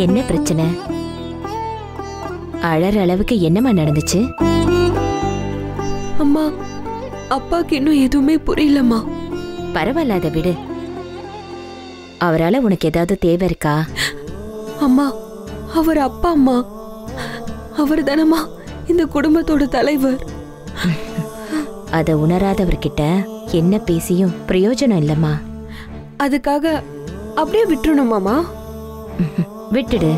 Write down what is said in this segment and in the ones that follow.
என்ன பிரச்சனை? அழற அளவுக்கு என்னமா நடந்துச்சு? அம்மா, அப்பாக்கு இன்னும் எதுவுமே புரியலம்மா. பரவாயில்ல, அதை விடு. அவரால உனக்கு ஏதாவது தேவை இருக்கா? அம்மா, அவர் அப்பா அம்மா. அவர் தானம்மா இந்த குடும்பத்தோட தலைவர். அதை உணராதவர்கிட்ட என்ன பேசியும் பிரயோஜனம் இல்லம்மா. அதுக்காக அப்படியே விட்டுறணுமாமா? விட்டுடு.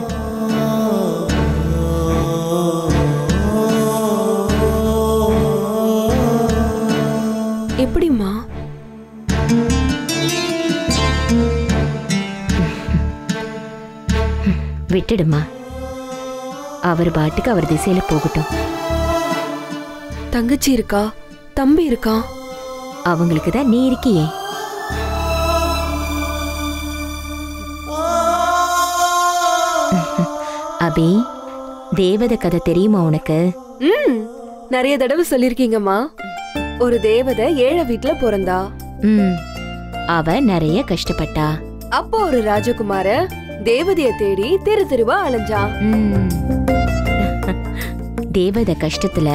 எப்படிம்மா? விட்டுடுமா. அவர் பாட்டுக்கு அவர் திசையில போகட்டும். தங்கச்சி இருக்கா, தம்பி இருக்கா? அவங்களுக்கு தான் நீ இருக்கியே. அபி, தேவதை கதை தெரியுமா உனக்கு? நிறைய தடவை சொல்லிருக்கீங்கம்மா. ஒரு தேவதை ஏழை வீட்டுல பிறந்தா. அவ நிறைய கஷ்டப்பட்டா. அப்போ ஒரு ராஜகுமார தேவதைய தேடி தெரு தெருவா அலைஞ்சா. தேவதை கஷ்டத்துல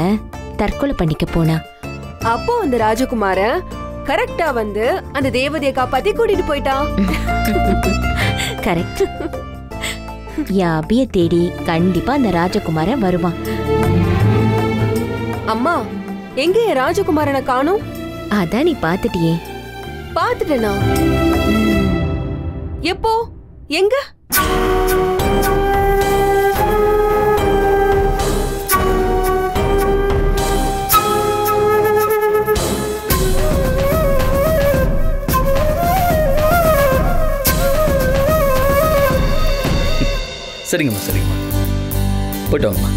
தற்கொலை பண்ணிக்க போனா. அப்போ அந்த ராஜகுமார கரெக்டா வந்து அந்த தேவதைய காப்பாத்தி கூட்டிட்டு போயிட்டான். கரெக்ட். என் அபிய தேடி கண்டிப்பா அந்த ராஜகுமாரன் வருவான். அம்மா, எங்க என் ராஜகுமாரனை காணோம்? அதான் நீ பாத்துட்டியே. பாத்துட்டேனா? எப்போ? எங்க? சரிங்கம்மா, சரிங்கம்மா, போயிட்டு வாங்கம்மா.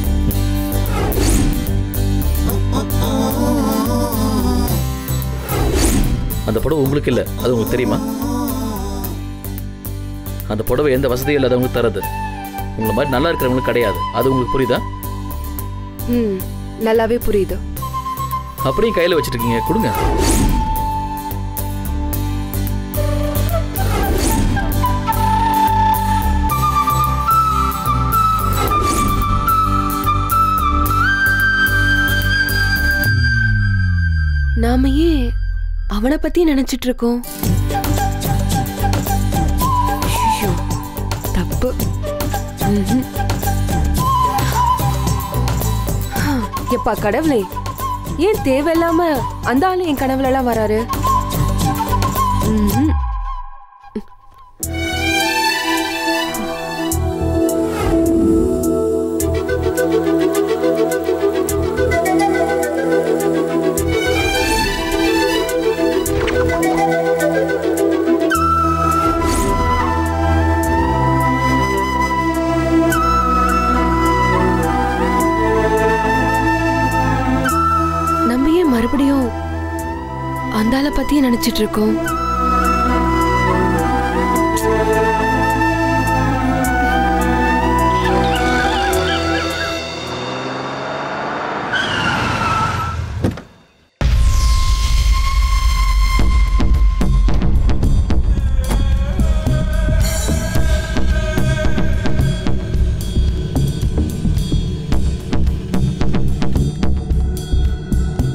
அந்த புடவை உங்களுக்கு இல்லை, அது உங்களுக்கு தெரியுமா? அந்த புடவை எந்த வசதியும் இல்லாதவங்களுக்கு தரது. உங்களை மாதிரி நல்லா இருக்கிறவங்களுக்கு கிடையாது. அது உங்களுக்கு புரியுதா? நல்லாவே புரியுது. அப்படியும் கையில் வச்சுட்டு இருக்கீங்க, கொடுங்க. நாம ஏன் அவனை பத்தி நினைச்சிட்டு இருக்கோம்? தப்பு. எப்பா கடவுளே, ஏன் தேவையில்லாம அந்த ஆளு என் கனவுல எல்லாம் வராரு? மறுபடியும் அந்த ஆளை பத்தியே நினைச்சிட்டு இருக்கோம்.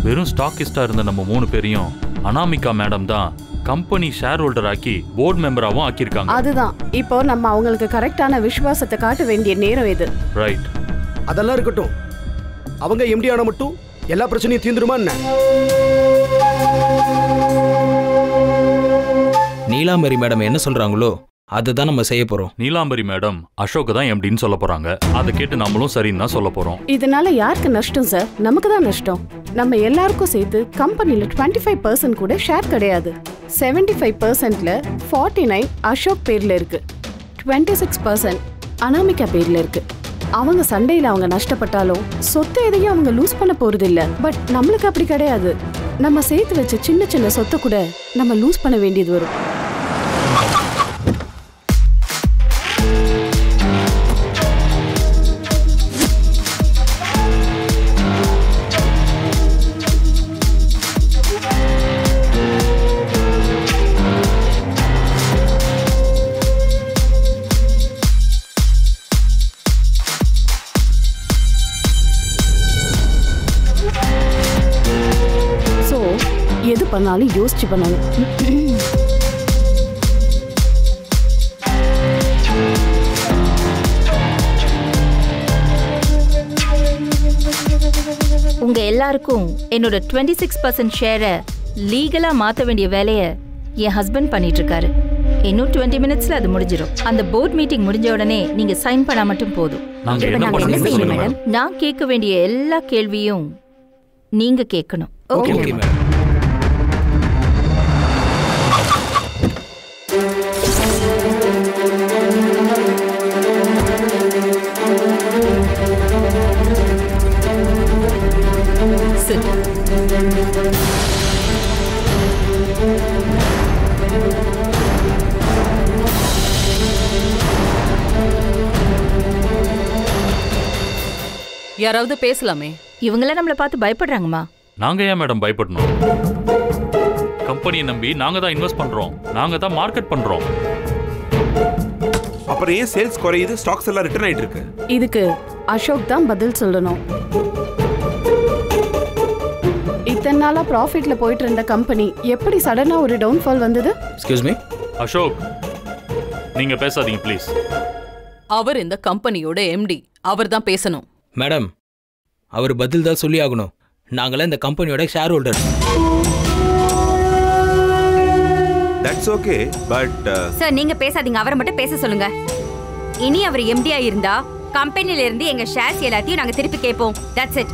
வெறும் ஸ்டாக்கிஸ்டா இருந்த நம்ம 3 பேரையும் அனாமிகா மேடம் தான் கம்பெனி ஷேர் ஹோல்டர் ஆக்கி போர்டு மெம்பராகவும் ஆக்கியிருக்காங்க. அதுதான் இப்போ நம்ம அவங்களுக்கு கரெக்டான விசுவாசத்தை காட்ட வேண்டிய நேரம் இது. ரைட். அதெல்லாம் இருக்கட்டும். அவங்க எம்டி ஆன மட்டும் எல்லா பிரச்சனையும் தீந்துருமா என்ன? நீலாம்பரி மேடம் என்ன சொல்றாங்களோ அதுதான் நம்ம செய்ய போறோம். நீலாம்பரி மேடம் அசோக் தான் எம்டின்னு சொல்ல போறாங்க. அதை கேட்டு நம்மளும் சரின்னு தான் சொல்ல போறோம். இதனால யாருக்கு நஷ்டம் சார்? நமக்கு தான் நஷ்டம். நம்ம எல்லாருக்கும் சேர்த்து கம்பெனில 25% கூட ஷேர் கிடையாது. 75%ல 49 அசோக் பேர்ல இருக்கு, 26% அனாமிகா பேர்ல இருக்கு. அவங்க சண்டையில அவங்க நஷ்டப்பட்டாலும் சொத்து எதையும் அவங்க லூஸ் பண்ண போறது இல்ல. பட் நம்மளுக்கு அப்படி கிடையாது. நம்ம சேர்த்து வச்ச சின்ன சின்ன சொத்தை கூட நம்ம லூஸ் பண்ண வேண்டியது வரும். எது பண்ணாலும் யோசிச்சு பண்ணணும். உங்க எல்லாருக்கும் என்னோட 26% ஷேரை லீகலா மாத்த வேண்டிய வேலையை என் ஹஸ்பண்ட் பண்ணிட்டு இருக்காரு. இன்னும் 20 மினிட்ஸ்ல அது முடிஞ்சிடும். அந்த போர்ட் மீட்டிங் முடிஞ்ச உடனே நீங்க சைன் பண்ணா மட்டும் போதும். நாங்க இப்ப என்ன நாங்க என்ன பண்ணணும்னு செய்யணும் சொல்லுங்க மேடம்? நான் கேட்க வேண்டிய எல்லா கேள்வியும் நீங்க கேட்கணும். Okay okay madam. யாராவது பேசலாமே. இவங்கள நம்மள பார்த்து பயப்படுறாங்கம்மா. நாங்க ஏன் மேடம் பயப்படணும்? கம்பெனியை நம்பி நாங்க தான் இன்வெஸ்ட் பண்றோம், நாங்க தான் மார்க்கெட் பண்றோம். அப்புறம் ஏன் சேல்ஸ் குறையுது, ஸ்டாக்ஸ் எல்லாம் ரிட்டர்ன் ஆயிட்டு இருக்கு? இதுக்கு அசோக் தான் பதில் சொல்லணும். இத்தனை நாளா ப்ராஃபிட்ல போயிட்டு இருந்த கம்பெனி எப்படி சடனா ஒரு டவுன்ஃபால் வந்தது? Excuse me. அசோக், நீங்க பேசாதீங்க ப்ளீஸ். அவர் இந்த கம்பெனியோட எம்டி, அவர் தான் பேசணும். மேடம், அவர் பதில் தான் சொல்லி ஆகணும். நாங்களாம் இந்த கம்பெனியோட share holder. That's okay, but sir நீங்க பேசாதீங்க, அவரை மட்டும் பேச சொல்லுங்க. இனி அவர் எம்டியா இருந்தா கம்பெனில இருந்து எங்க ஷேர்ஸ் எல்லாத்தையும் நாங்க திருப்பி கேட்போம். That's it.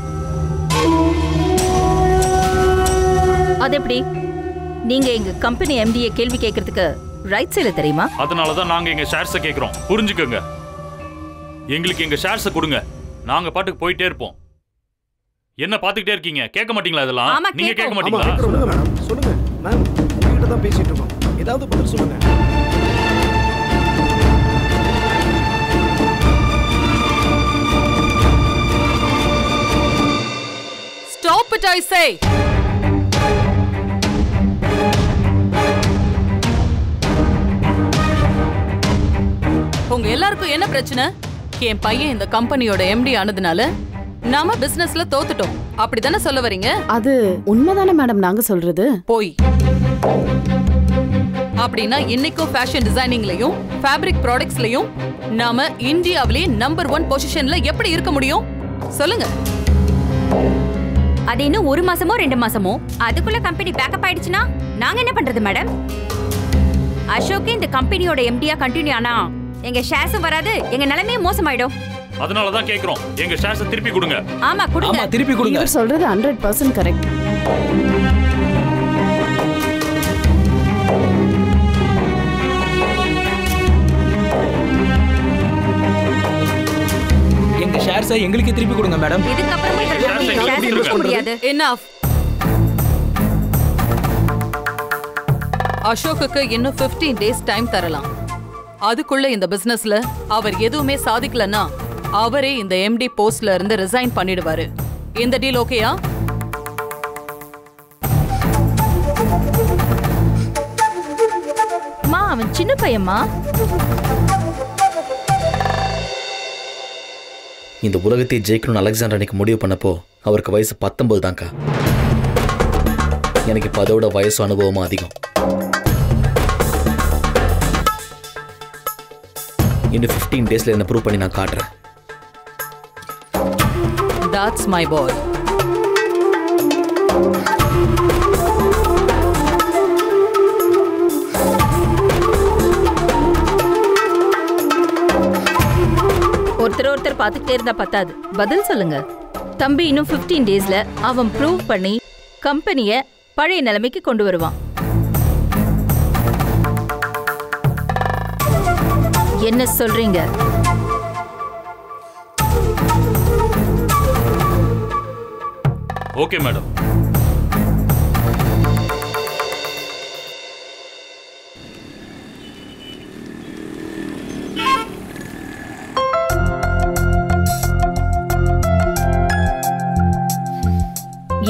அது எப்படி? நீங்க எங்க கம்பெனி எம்டியை கேள்வி கேட்கறதுக்கு ரைட்ஸ் இல்ல தெரியுமா? அதனால தான் நாங்க எங்க ஷேர்ஸை கேக்குறோம். புரிஞ்சுக்கோங்க. எங்களுக்கு எங்க ஷேர்ஸை கொடுங்க, நாங்க பாட்டுக்கு போயிட்டே இருப்போம். என்ன பாத்துக்கிட்டே இருக்கீங்க? கேட்க மாட்டீங்களா? இதெல்லாம் ஆமா, நீங்க கேட்க கேட்போம். மாட்டீங்களா? சொல்லுங்க மேடம், சொல்லுங்க மேம். உங்ககிட்ட தான் பேசிட்டு இருக்கோம். ஏதாவது பதில் சொல்லுங்க. Stop it, I say. உங்க எல்லாருக்கும் என்ன பிரச்சனை? என் பையன் இந்த கம்பெனியோட எம்டி ஆனதுனால நாம பிசினஸ்ல தோத்துட்டோம், அப்படிதானே சொல்ல வரீங்க? அது உண்மைதானே மேடம் நாங்க சொல்றது? போய் அப்படின்னா இன்னைக்கும் ஃபேஷன் டிசைனிங்லயும் ஃபேப்ரிக் ப்ராடக்ட்ஸ்லயும் நாம இந்தியாவிலேயே நம்பர் 1 பொசிஷன்ல எப்படி இருக்க முடியும் சொல்லுங்க? அது இன்னும் 1 மாசமோ 2 மாசமோ அதுக்குள்ள கம்பெனி பேக்கப் ஆயிடுச்சுன்னா நாங்க என்ன பண்றது மேடம்? அசோக் இந்த கம்பெனியோட எம்டியா கண்டினியூ ஆனா எங்க ஷேர்ஸும் வராது, எங்க நிலைமையும் மோசமாயிடும். அதனால தான் கேக்குறோம், எங்க ஷேர்ஸை திருப்பி கொடுங்க. ஆமா கொடுங்க. ஆமா, திருப்பி கொடுங்க. இவர் சொல்றது 100% கரெக்ட். எங்க ஷேர்ஸை எங்களுக்கு திருப்பி கொடுங்க மேடம். இதுக்கப்புறமா இவர் கம்பெனி ஷேர்ஸ் கொடுக்க முடியாது. Enough. அசோக்குக்கு இன்னும் 15 days டைம் தரலாம். அதுக்குள்ள இந்த பிசினஸ்ல அவர் எதுவுமே சாதிக்கலன்னா அவரே இந்த எம்டி போஸ்ட்ல இருந்து ரிசைன் பண்ணிடுவாரு. இந்த டீல் ஓகேயா? மா, அவன் சின்ன பையன்மா. இந்த உலகத்தை ஜெயிக்கணும்னு அலெக்சாண்டர் அன்னைக்கு முடிவு பண்ணப்போ அவருக்கு வயசு 19 தான்க்கா. எனக்கு இப்போ அதோட வயசு அனுபவமும் அதிகம். இன்னும் 15 டேஸ்ல என்ன ப்ரூவ் பண்ணி நான் காட்டுறேன். That's my boy. ஒருத்தர் பார்த்துட்டே இருந்தா பத்தாது, பதில் சொல்லுங்க. தம்பி இன்னும் 15 டேஸ்ல அவன் ப்ரூவ் பண்ணி கம்பெனிய பழைய நிலைமைக்கு கொண்டு வருவான். என்ன சொல்றீங்க? Okay madam.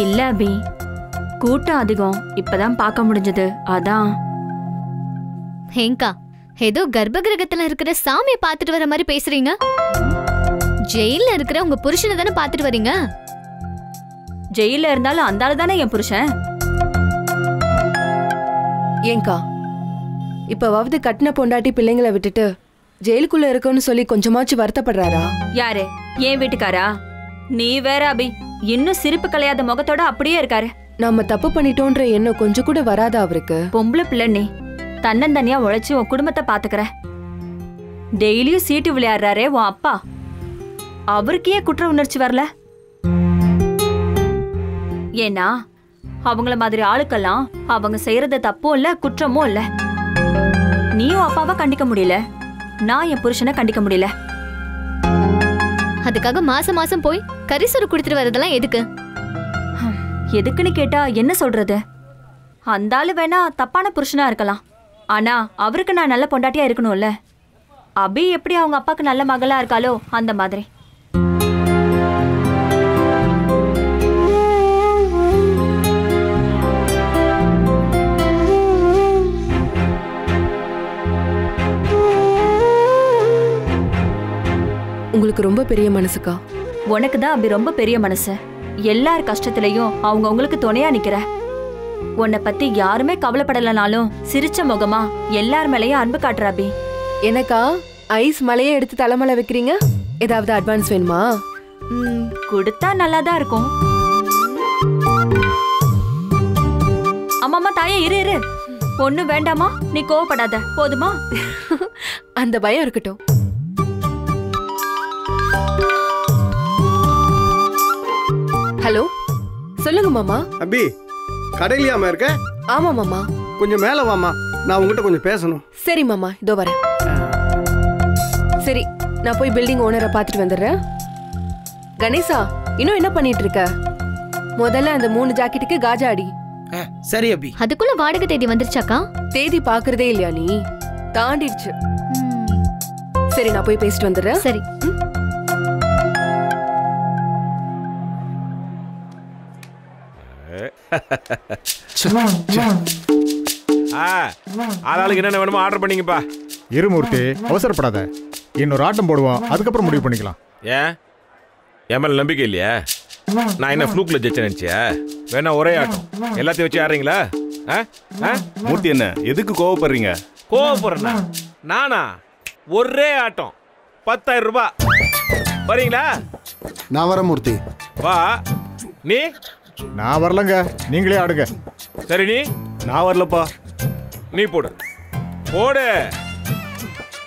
இல்ல அபி, கூட்டம் அதிகம், இப்பதான் பார்க்க முடிஞ்சது, அதான். ஹேங்கா, ஏதோ கர்ப்ப கிரகத்துல இருக்கிற சாமியை பாத்துட்டு வர மாதிரி பேசுறீங்க. ஜெயில இருக்கிற உங்க புருஷனை தானே பாத்துட்டு வரீங்க. ஜெயில இருந்தாலும் அந்த ஆளு தானே என் புருஷன். ஏங்கா இப்பவாவது கட்டின பொண்டாட்டி பிள்ளைங்களை விட்டுட்டு ஜெயிலுக்குள்ள இருக்குன்னு சொல்லி கொஞ்சமாச்சும் வருத்தப்படுறாரா? யாரு? ஏன் வீட்டுக்காரா? நீ வேற அபி, இன்னும் சிரிப்பு கலையாத முகத்தோட அப்படியே இருக்காரு. நம்ம தப்பு பண்ணிட்டோன்ற எண்ணம் கொஞ்சம் கூட வராதா அவருக்கு? பொம்பளை பிள்ளை நீ தன்னந்தனியா உழைச்சு உன் குடும்பத்தை பாத்துக்கிற. டெய்லியும் சீட்டு விளையாடுறாரே உன் அப்பா, அவருக்கு ஏன் குற்ற உணர்ச்சி வரல? ஏன்னா அவங்கள மாதிரி ஆளுக்கெல்லாம் அவங்க செய்யறது தப்பும் இல்ல குற்றமும் இல்ல. நீயும் அப்பாவை கண்டிக்க முடியல, நான் என் புருஷனை கண்டிக்க முடியல. அதுக்காக மாசம் மாசம் போய் கரிசோறு குடுத்துட்டு வரதெல்லாம் எதுக்கு? எதுக்குன்னு கேட்டா என்ன சொல்றது? அந்த ஆளு வேணா தப்பான புருஷனா இருக்கலாம், ஆனா அவருக்கு நான் நல்ல பொண்டாட்டியா இருக்கணும்ல. அபி எப்படி அவங்க அப்பாக்கு நல்ல மகளா இருக்காளோ அந்த மாதிரி. உங்களுக்கு ரொம்ப பெரிய மனசுக்கா? உனக்கு தான் அபி ரொம்ப பெரிய மனசு. எல்லார் கஷ்டத்திலையும் அவங்க உங்களுக்கு துணையா நிக்கிற. உன்னை பத்தி யாருமே கவலைப்படலனாலும் சிரிச்ச முகமா எல்லார் மேலயும் அன்பு காட்டுற அபி. எனக்கா ஐஸ் மலையை எடுத்து தலைமலை வைக்கிறீங்க? ஏதாவது அட்வான்ஸ் வேணுமா? கொடுத்தா நல்லாதான் இருக்கும். அம்மாமா தாயே இரு இரு, பொண்ணு வேண்டாமா? நீ கோவப்படாத போதுமா? அந்த பயம் இருக்கட்டும். ஹலோ, சொல்லுங்க மாமா. அபி, கடையிலையாமா இருக்க? ஆமா மாமா. கொஞ்சம் மேல வாமா, நான் உங்ககிட்ட கொஞ்சம் பேசணும். சரி மாமா, இதோ வரேன். சரி, நான் போய் பில்டிங் ஓனரை பார்த்துட்டு வந்துடுறேன். கணேசா, இன்னும் என்ன பண்ணிட்டு இருக்க? முதல்ல அந்த 3 ஜாக்கெட்டுக்கு காஜா அடி. சரி அபி. அதுக்குள்ள வாடகை தேதி வந்துருச்சாக்கா? தேதி பாக்குறதே இல்லையா நீ? தாண்டிடுச்சு. சரி, நான் போய் பேசிட்டு வந்துடுறேன். சரி. ஆளாளுக்கு என்னென்ன வேணுமோ ஆர்டர் பண்ணிங்கப்பா. இருமூர்த்தி, அவசரப்படாத. இன்னொரு ஆட்டம் போடுவோம், அதுக்கப்புறம் முடிவு பண்ணிக்கலாம். ஏன் என் மேல நம்பிக்கை இல்லையா? நான் என்ன ஃப்ளூக்ல ஜெயிச்சேன் நினைச்சியா? வேணா ஒரே ஆட்டம் எல்லாத்தையும் வச்சு ஆடுறீங்களா? மூர்த்தி, என்ன எதுக்கு கோவப்படுறீங்க? கோவப்படுறேன்னா நானா? ஒரே ஆட்டம் 10,000 ரூபாய். வரீங்களா? நான் வரேன் மூர்த்தி. வா. நீ? நான் வரலங்க, நீங்களே ஆடுங்க. சரி, நீ? நான் வரலப்பா. நீ போடு போடு.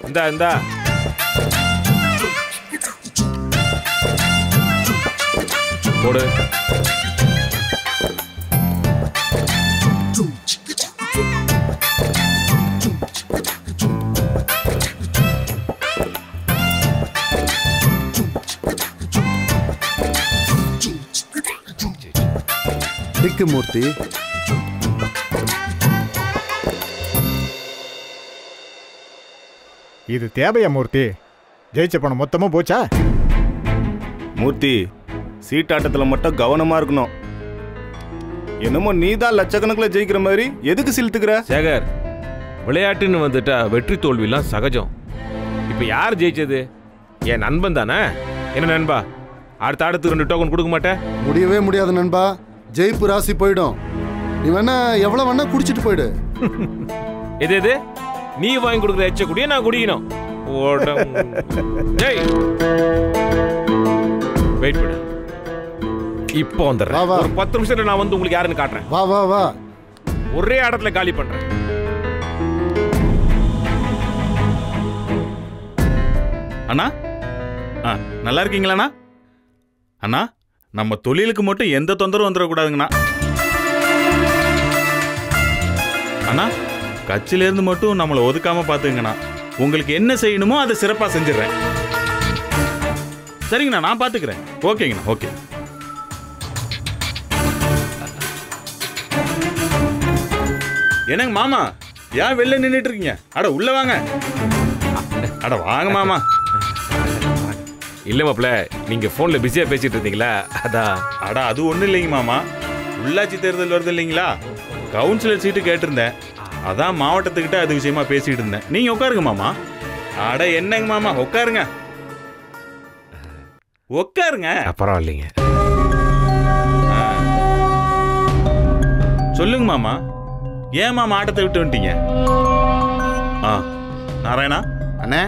இந்தா இந்தா. போடு. டிக்கு மூர்த்தி. இது தேவையா மூர்த்தி? ஜெயிச்ச பணம் மொத்தமா போச்சா? மூர்த்தி, சீட்டாட்டத்தில் மட்டும் கவனமா இருக்கணும். என்னமோ நீதான் லட்சக்கணக்கில் ஜெயிக்கிற மாதிரி எதுக்கு சிலுத்துக்கிற? சேகர், விளையாட்டுன்னு வந்துட்டா வெற்றி தோல்விலாம் சகஜம். இப்போ யார் ஜெயிச்சது? என் நண்பன் தானே. என்ன நண்பா, அடுத்து 2 டோக்கன் கொடுக்க மாட்டேன்? முடியவே முடியாது நண்பா. ஜெயிப்பு ராசி போயிடும். நீ வேணா எவ்வளவு வேணா குடிச்சிட்டு போயிடு. எது நீ வாங்கி கொடுக்குற எச்ச குடிய நான் குடிக்கணும். வெயிட் பண்ணு, இப்போ வந்துடுறேன். ஒரு 10 நிமிஷத்துல நான் வந்து உங்களுக்கு யாருன்னு காட்டுறேன். வா வா வா. ஒரே இடத்துல காலி பண்றேன். அண்ணா, நல்லா இருக்கீங்களாண்ணா? அண்ணா, நம்ம தொழிலுக்கு மட்டும் எந்த தொந்தரவும் வந்துடக்கூடாதுங்கண்ணா. அண்ணா, கட்சியிலேருந்து மட்டும் நம்மளை ஒதுக்காம பார்த்துங்கண்ணா. உங்களுக்கு என்ன செய்யணுமோ அதை சிறப்பாக செஞ்சிடறேன். சரிங்கண்ணா, நான் பார்த்துக்கிறேன். ஓகேங்கண்ணா, ஓகே. என்னங்க மாமா, ஏன் வெளில நின்றுட்டு இருக்கீங்க? அட உள்ள வாங்க. அட வாங்க மாமா. இல்ல மாப்ள, நீங்க போன்ல பிஸியா பேசிட்டு இருந்தீங்களா, அதான். அட அது ஒண்ணும் இல்லைங்க மாமா, உள்ளாட்சி தேர்தல் வருது இல்லைங்களா, கவுன்சிலர் சீட்டு கேட்டிருந்தேன். அதான் மாவட்டத்துக்கிட்ட அது விஷயமா பேசிட்டு இருந்தேன். நீங்க உட்காருங்க மாமா. அட என்னங்க மாமா, உட்காருங்க உட்காருங்க. பரவாயில்லைங்க. சொல்லுங்க மாமா, ஏன் மாமா ஆட்டத்தை விட்டு வந்துட்டீங்க? ஆ நாராயணா அண்ணே,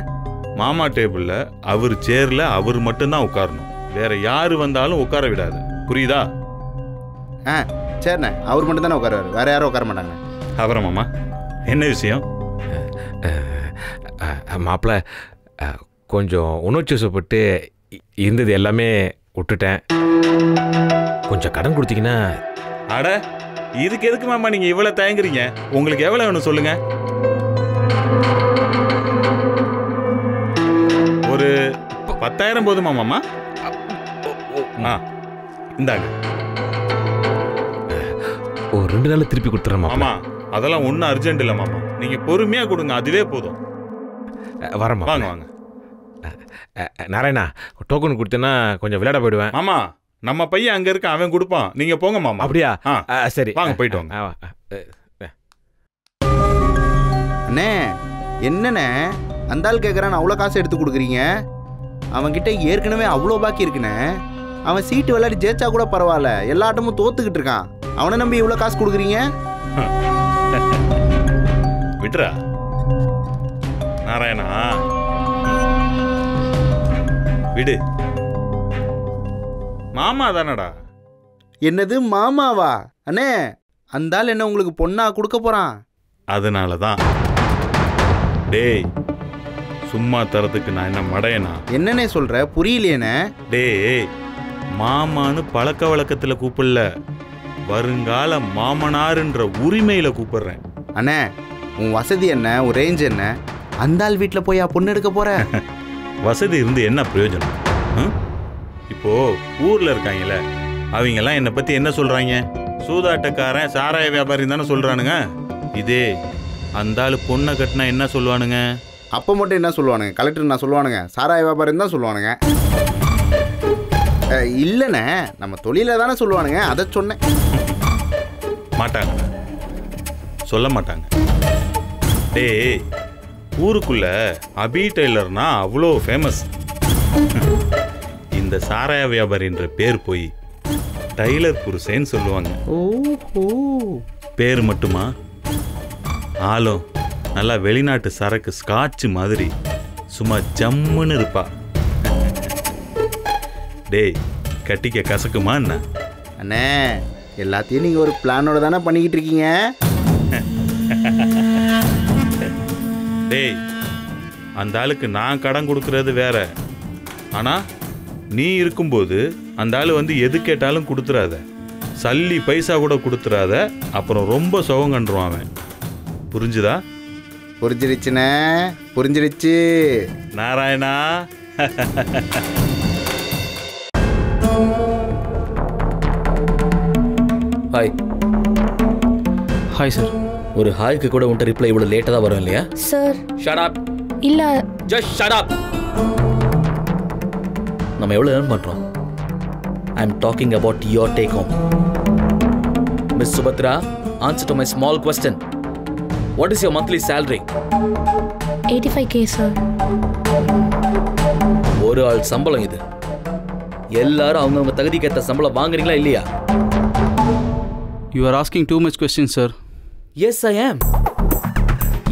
மாமா டேபிளில் அவர் சேரில் அவர் மட்டும்தான் உட்காரணும். வேற யாரு வந்தாலும் உட்கார விடாது. புரியுதா? ஆ சரிண்ணே, அவர் மட்டும் தானே உட்காருவார், வேற யாரும் உட்கார மாட்டாங்க. அப்புறம் மாமா என்ன விஷயம்? மாப்பிள்ள கொஞ்சம் உணர்ச்சிவசப்பட்டு இருந்தது எல்லாமே விட்டுட்டேன். கொஞ்சம் கடன் கொடுத்தீங்கன்னா. அட இதுக்கு எதுக்கு மாமா நீங்க இவ்வளவு தயங்குறீங்க? உங்களுக்கு எவ்வளவு வேணும் சொல்லுங்க. ஒரு 10,000 போதுமா மாமா? இந்தாங்க. ஒரு 2 நாள் திருப்பி கொடுத்துறேன் மாமா. அதெல்லாம் ஒன்றும் அர்ஜென்ட் இல்லை மாமா, நீங்க பொறுமையா கொடுங்க, அதுவே போதும். வரமா? வாங்க வாங்க. நாராயணா, டோக்கன் கொடுத்தேன்னா கொஞ்சம் விளையாட போயிடுவேன். மாமா நம்ம பையன் அங்க இருக்க, அவன் கொடுப்பான், நீங்க போங்க மாமா. அப்படியா? சரி வாங்க போயிட்டு வாங்க. அண்ணே என்னண்ணே அந்த ஆள் கேட்குறான்னு அவ்வளோ காசு எடுத்து கொடுக்குறீங்க? அவன்கிட்ட ஏற்கனவே அவ்வளோ பாக்கி இருக்குண்ணே. அவன் சீட்டு விளையாடி ஜெயிச்சா கூட பரவாயில்ல, எல்லா ஆட்டமும் தோத்துக்கிட்டு இருக்கான். அவனை நம்பி இவ்வளோ காசு கொடுக்குறீங்க? விட்ரா நாராயணா, விடு. மாமா தானடா. என்னது மாமாவா? அண்ணே அந்த ஆள் என்ன உங்களுக்கு பொண்ணா கொடுக்க போறான்? அதனால தான். டேய் சும்மா தரத்துக்கு நான் என்ன மடையனா? என்னன்னே சொல்ற, புரியலையேண்ணே. டேய் மாமான்னு பழக்க வழக்கத்துல கூப்பிடல, வருங்கால மாமனாருன்ற உரிமையில கூப்பிடுறேன். அண்ணே உன் வசதி என்ன, உன் ரேஞ்ச் என்ன? அந்த ஆள் வீட்டில் போய் பொண்ணு எடுக்க போற? வசதி இருந்து என்ன பிரயோஜனம்? இப்போ ஊர்ல இருக்காங்கல்ல, அவங்க எல்லாம் என்னை பத்தி என்ன சொல்றாங்க? சூதாட்டக்காரன், சாராய வியாபாரி தானே சொல்றானுங்க. இதே அந்த ஆளு பொண்ணை கட்டினா என்ன சொல்லுவானுங்க? அப்போ மட்டும் என்ன சொல்லுவானுங்க? கலெக்டர் நான் சொல்லுவானுங்க, சாராய வியாபாரம் தான் சொல்லுவானுங்க. இல்லைண்ணே, நம்ம தொழில தானே சொல்லுவானுங்க, அதை சொன்னேன். மாட்டாங்க, சொல்ல மாட்டாங்க. டேய் ஊருக்குள்ள அபி டெய்லர்னா அவ்வளோ ஃபேமஸ். இந்த சாராய வியாபாரின்ற பேர் போய் டைலர் புருஷேன்னு சொல்லுவாங்க. ஓஹோ, பேர் மட்டுமா? ஆளும் நல்லா வெளிநாட்டு சரக்கு ஸ்காட்ச் மாதிரி சும்மா ஜம்முன்னு இருப்பா. டேய் கட்டிக்க கசக்குமா என்ன? அண்ணே எல்லாத்தையும் நீங்க ஒரு பிளானோட தானே பண்ணிக்கிட்டு இருக்கீங்க. டேய் அந்த ஆளுக்கு நான் கடன் கொடுக்கறது வேற, ஆனா நீ இருக்கும்போது அந்த ஆளு வந்து எது கேட்டாலும் கொடுத்துறாத, சல்லி பைசா கூட கொடுத்துறாத, அப்புறம் ரொம்ப சுகம் கண்டுருவான் அவன். புரிஞ்சுதா? புரிஞ்சிருச்சுண்ணே, புரிஞ்சிருச்சு நாராயணா. ஹாய். Hi sir. ஒரு ஹாய்க்கு கூட உன்ட்ட ரிப்ளை இவ்வளவு லேட்டா தான் வரும் இல்லையா? Sir shut up. இல்ல ஜஸ்ட் ஷட் அப். நம்ம எவ்வளவு earn பண்றோம்? I am talking about your take home. Miss Subhadra, answer to my small question. What is your monthly salary? 85K sir. ஒரு ஆள் சம்பளம் இது. எல்லாரும் அவங்கவங்க தகுதிக்கு ஏற்ற சம்பளம் வாங்குறீங்களா இல்லையா? You are asking too much questions, sir. Yes, I am.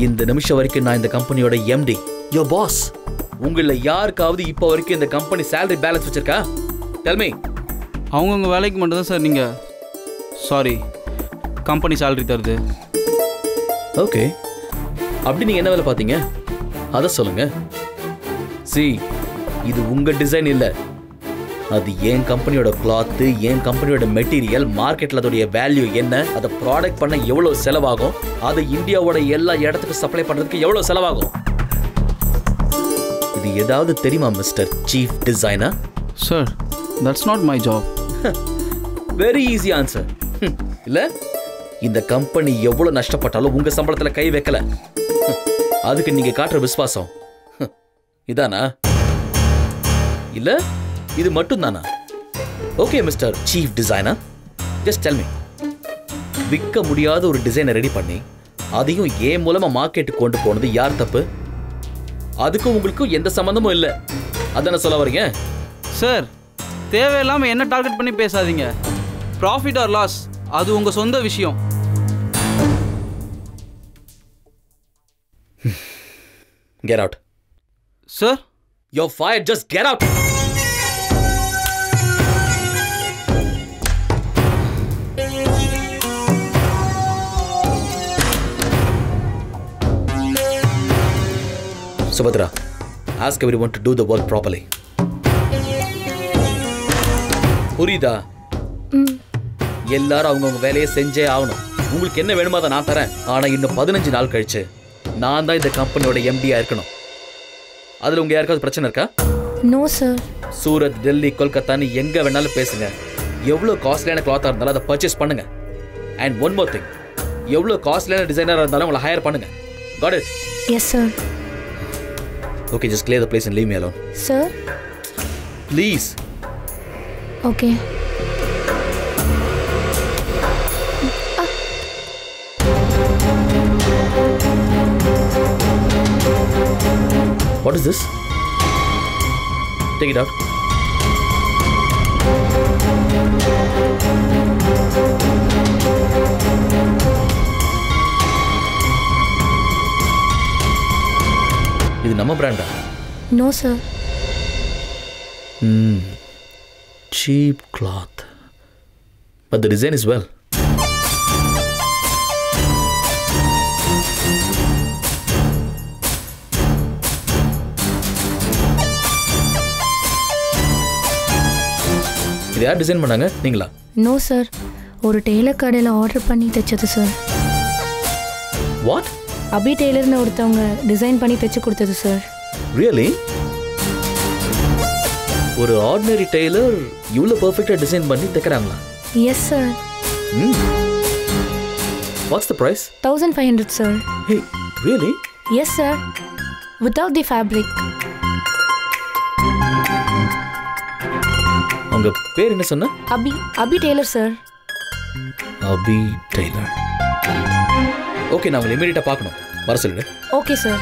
இந்த நிமிஷம் வரைக்கும் நான் இந்த கம்பெனியோட MD, your boss. உங்கள யாருக்காவது இப்போ வரைக்கும் இந்த கம்பெனி salary balance வச்சிருக்கா? Tell me. அவங்கவுங்க வேலைக்கு மட்டும் தான் சார் நீங்கள் சாரி கம்பெனி salary தருது. ஓகே, அப்படி நீங்கள் என்ன வேலை பார்த்தீங்க அதை சொல்லுங்க. See, இது உங்க டிசைன் இல்லை, அது என் கம்பெனியோட கிளாத்து, என் கம்பெனியோட மெட்டீரியல், மார்க்கெட்டில் அதோடைய வேல்யூ என்ன, அதை ப்ராடக்ட் பண்ண எவ்வளோ செலவாகும், அதை இந்தியாவோட எல்லா இடத்துக்கும் சப்ளை பண்ணுறதுக்கு எவ்வளோ செலவாகும், இது ஏதாவது தெரியுமா mister chief designer? Sir, that's not my job. Very easy answer. இல்லை, இந்த கம்பெனி எவ்வளோ நஷ்டப்பட்டாலும் உங்கள் சம்பளத்தில் கை வைக்கல. அதுக்கு நீங்கள் காட்டுற விசுவாசம் இதானா? இல்லை இது மட்டும் தானா? Okay mister chief designer, just tell me, விற்க முடியாத ஒரு டிசைனை ரெடி பண்ணி அதையும் ஏன் மூலமா மார்க்கெட்டுக்கு கொண்டு போனது யார் தப்பு? அதுக்கும் உங்களுக்கும் எந்த சம்பந்தமும் இல்லை, அதான சொல்ல வரீங்க? சார், தேவையில்லாமல் என்ன டார்கெட் பண்ணி பேசாதீங்க. ப்ராஃபிட் ஆர் லாஸ் அது உங்கள் சொந்த விஷயம். Get out. Sir? You're fired. Just get out. Subhadra, ask everyone to do the work properly. புரியுதா? எல்லாரும் அவங்கவுங்க வேலையை செஞ்சே ஆகணும். உங்களுக்கு என்ன வேணுமோ அதை நான் தரேன். ஆனால் இன்னும் 15 நாள் கழிச்சு நான் தான் இந்த கம்பெனியோட எம்டியா இருக்கணும். அதில் உங்க யாருக்காவது பிரச்சனை இருக்கா? No sir. சூரத், டெல்லி, கொல்கத்தான்னு எங்கே வேணாலும் பேசுங்க. எவ்வளோ காஸ்ட்லியான கிளாத்தாக இருந்தாலும் அதை பர்ச்சேஸ் பண்ணுங்க. அண்ட் ஒன் மோர் திங், எவ்வளோ காஸ்ட்லியான டிசைனராக இருந்தாலும் உங்களை ஹையர் பண்ணுங்க. Got it? Yes, sir. Okay, just clear the place and leave me alone. Sir? Please. Okay. What is this? Take it out. இது நம்ம பிராண்டா? No, sir. Cheap cloth. But the design is well. இது யார் design பண்ணாங்க? நீங்களா? No, sir. ஒரு Taylor கடையில் order பண்ணி தைச்சது sir. What? அபி டெய்லர்னு ஒருத்தவங்க டிசைன் பண்ணி தைச்சு கொடுத்தது சார். Really? ஒரு ஆர்டினரி டெய்லர் இவ்வளோ பர்ஃபெக்டாக டிசைன் பண்ணி தைக்கிறாங்களா? Yes, sir. What's the price? 1500, sir. Hey, really? Yes, sir. Without the fabric. உங்க பேர் என்ன சொன்ன? அபி டெய்லர் சார். அபி டெய்லர். ஓகே, நான் உங்களை இமீடியட்டாக பார்க்கணும். வர சொல்லுங்க. Okay sir.